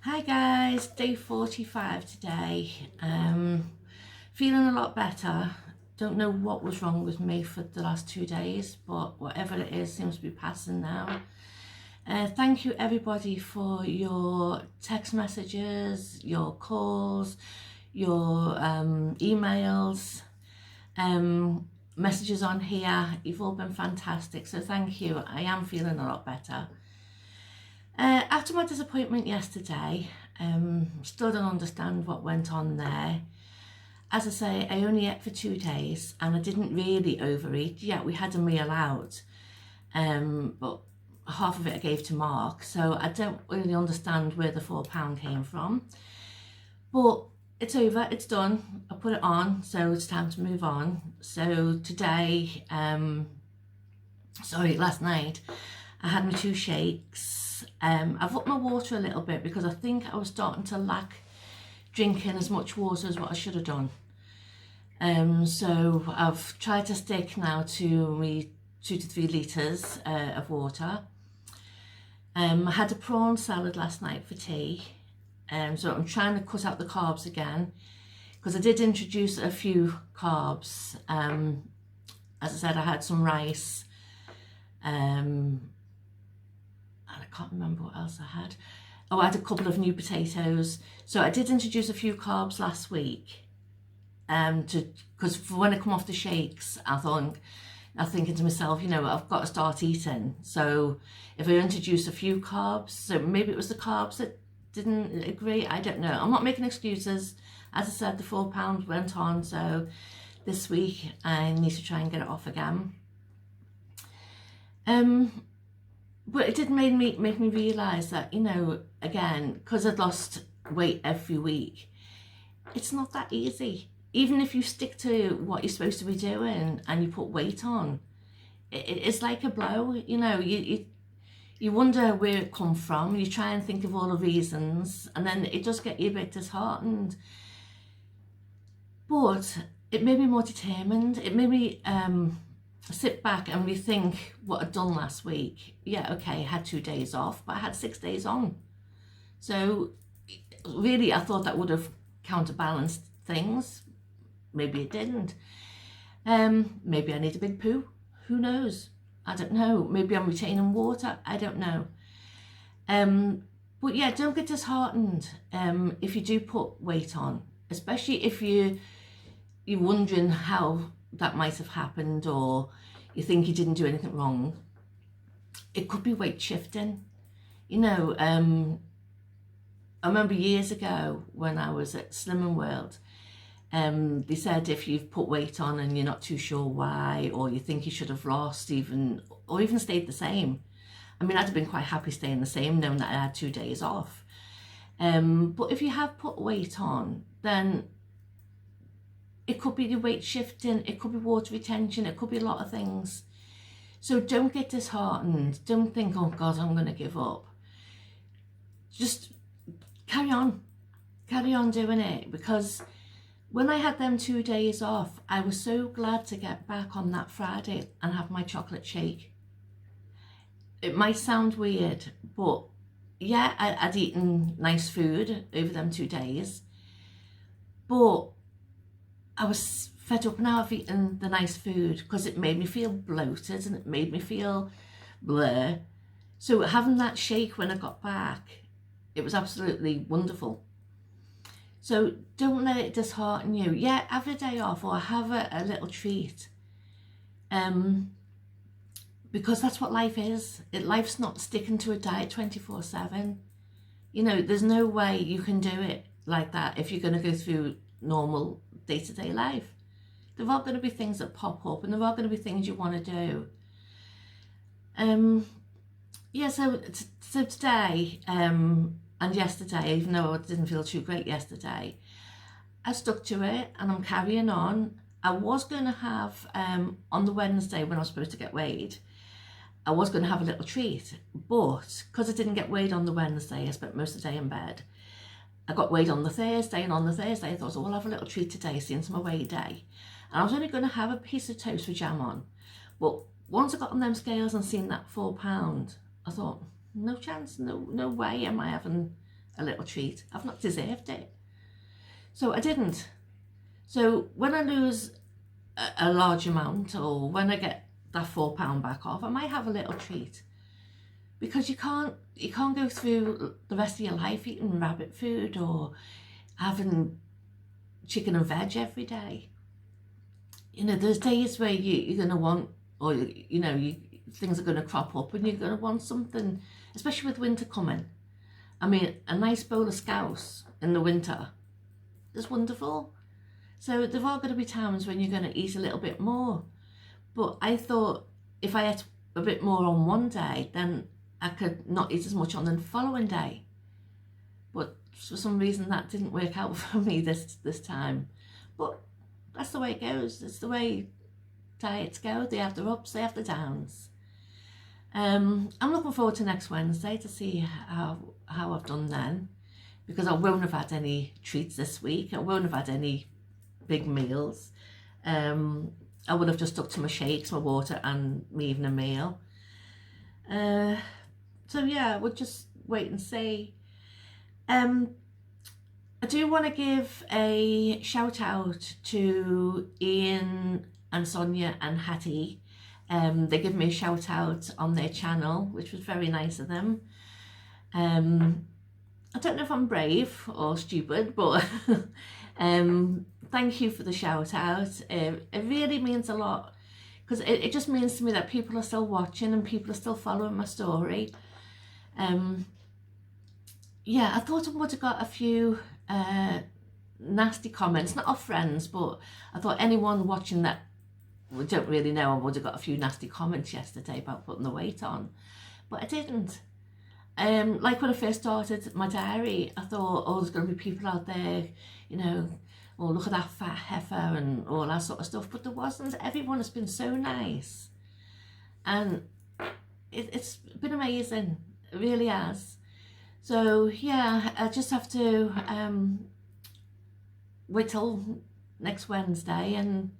Hi guys, day 45 today. Feeling a lot better. Don't know what was wrong with me for the last 2 days, but whatever it is seems to be passing now. Thank you everybody for your text messages, your calls, your emails, messages on here. You've all been fantastic, so thank you. I am feeling a lot better. After my disappointment yesterday, still don't understand what went on there. As I say, I only ate for 2 days and I didn't really overeat. Yeah, we had a meal out, but half of it I gave to Mark, so I don't really understand where the £4 came from. But it's over, it's done, I put it on, so it's time to move on. So today, last night, I had my 2 shakes. I've upped my water a little bit because I think I was starting to lack drinking as much water as what I should have done. So I've tried to stick now to me 2 to 3 litres of water. I had a prawn salad last night for tea. So I'm trying to cut out the carbs again because I did introduce a few carbs. As I said, I had some rice, and I can't remember what else I had. Oh, I had a couple of new potatoes. So I did introduce a few carbs last week, because for when I come off the shakes, I'm thinking to myself, you know, I've got to start eating. So if I introduce a few carbs, so maybe it was the carbs that didn't agree, I don't know. I'm not making excuses. As I said, the £4 went on, so this week I need to try and get it off again. But it did make me realise that, you know, again, because I'd lost weight every week, it's not that easy. Even if you stick to what you're supposed to be doing and you put weight on, it's like a blow. You know, you wonder where it come from. You try and think of all the reasons, and then it does get you a bit disheartened. But it made me more determined. It made me sit back and rethink what I'd done last week. Yeah, okay, I had 2 days off, but I had 6 days on. So really, I thought that would have counterbalanced things. Maybe it didn't. Maybe I need a big poo. Who knows? I don't know. Maybe I'm retaining water. I don't know. But yeah, don't get disheartened if you do put weight on, especially if you're wondering how that might have happened, or you think you didn't do anything wrong. It could be weight shifting. You know, I remember years ago when I was at Slimming World, they said if you've put weight on and you're not too sure why, or you think you should have lost or even stayed the same. I mean, I'd have been quite happy staying the same knowing that I had 2 days off. But if you have put weight on, then it could be the weight shifting, it could be water retention, it could be a lot of things. So don't get disheartened. Don't think, oh God, I'm going to give up. Just carry on doing it, because when I had them 2 days off, I was so glad to get back on that Friday and have my chocolate shake. It might sound weird, but yeah, I'd eaten nice food over them 2 days, but I was fed up now of eating the nice food because it made me feel bloated and it made me feel blur. So having that shake when I got back, it was absolutely wonderful. So don't let it dishearten you. Yeah, have a day off or have a little treat. Because that's what life is. Life's not sticking to a diet 24/7. You know, there's no way you can do it like that if you're going to go through normal day-to-day life. There are going to be things that pop up, and there are going to be things you want to do. Yeah, so today and yesterday, even though I didn't feel too great yesterday, I stuck to it and I'm carrying on. I was going to have, on the Wednesday when I was supposed to get weighed, I was going to have a little treat, but because I didn't get weighed on the Wednesday, I spent most of the day in bed. I got weighed on the Thursday, and on the Thursday I thought, oh, I'll have a little treat today since my weigh day. And I was only going to have a piece of toast with jam on. But once I got on them scales and seen that £4, I thought, no chance, no way am I having a little treat. I've not deserved it. So I didn't. So when I lose a large amount, or when I get that £4 back off, I might have a little treat. Because you can't go through the rest of your life eating rabbit food or having chicken and veg every day. You know, there's days where you're going to want, or things are going to crop up and you're going to want something, especially with winter coming. I mean, a nice bowl of scouse in the winter is wonderful. So there are going to be times when you're going to eat a little bit more. But I thought if I ate a bit more on one day, then I could not eat as much on the following day. But for some reason that didn't work out for me this time. But that's the way it goes. It's the way diets go. They have their ups, they have their downs. I'm looking forward to next Wednesday to see how I've done then, because I won't have had any treats this week. I won't have had any big meals. I would have just stuck to my shakes, my water and my evening meal. So yeah, we'll just wait and see. I do want to give a shout out to Ian and Sonia and Hattie. They gave me a shout out on their channel, which was very nice of them. I don't know if I'm brave or stupid, but thank you for the shout out. It really means a lot, because it just means to me that people are still watching and people are still following my story. Yeah, I thought I would have got a few nasty comments, not off friends, but I thought anyone watching that we don't really know, I would have got a few nasty comments yesterday about putting the weight on, but I didn't. Like when I first started my diary, I thought, oh, there's going to be people out there, you know, oh, look at that fat heifer and all that sort of stuff, but there wasn't. Everyone has been so nice, and it's been amazing. It really has. So yeah, I just have to wait till next Wednesday, and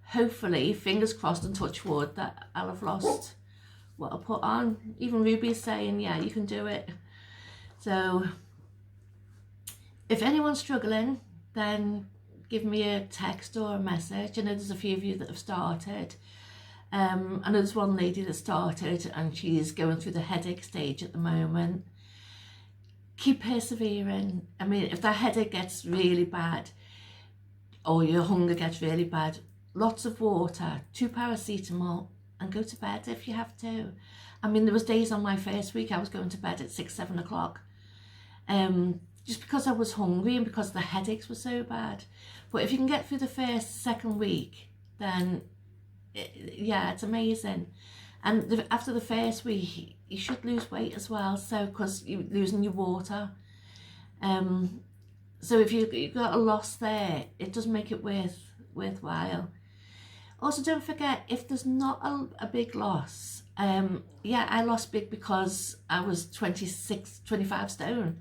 hopefully, fingers crossed and touch wood, that I'll have lost what I put on. Even Ruby's saying, yeah, you can do it. So if anyone's struggling, then give me a text or a message. I know there's a few of you that have started. I know there's one lady that started and she's going through the headache stage at the moment. Keep persevering. I mean, if that headache gets really bad or your hunger gets really bad, lots of water, 2 paracetamol, and go to bed if you have to. I mean, there was days on my first week I was going to bed at 6-7 o'clock, just because I was hungry and because the headaches were so bad. But if you can get through the second week, then yeah, it's amazing. And after the first week, you should lose weight as well, so because you're losing your water. So if you've got a loss there, it does make it worthwhile. Also, don't forget, if there's not a big loss, yeah, I lost big because I was 25 stone.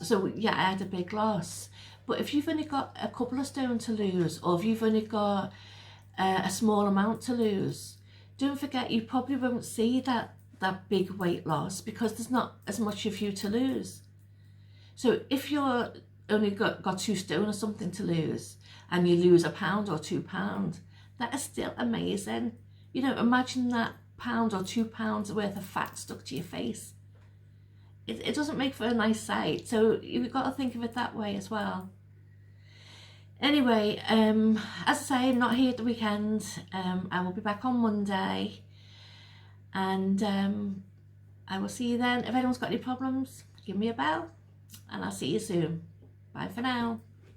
So yeah, I had a big loss. But if you've only got a couple of stone to lose, or if you've only got a small amount to lose, don't forget you probably won't see that big weight loss because there's not as much of you to lose. So if you're only got 2 stone or something to lose, and you lose £1 or £2, that is still amazing. You know, imagine that £1 or £2 worth of fat stuck to your face. It doesn't make for a nice sight, so you've got to think of it that way as well. Anyway, as I say, I'm not here at the weekend. I will be back on Monday, and I will see you then. If anyone's got any problems, give me a bell, and I'll see you soon. Bye for now.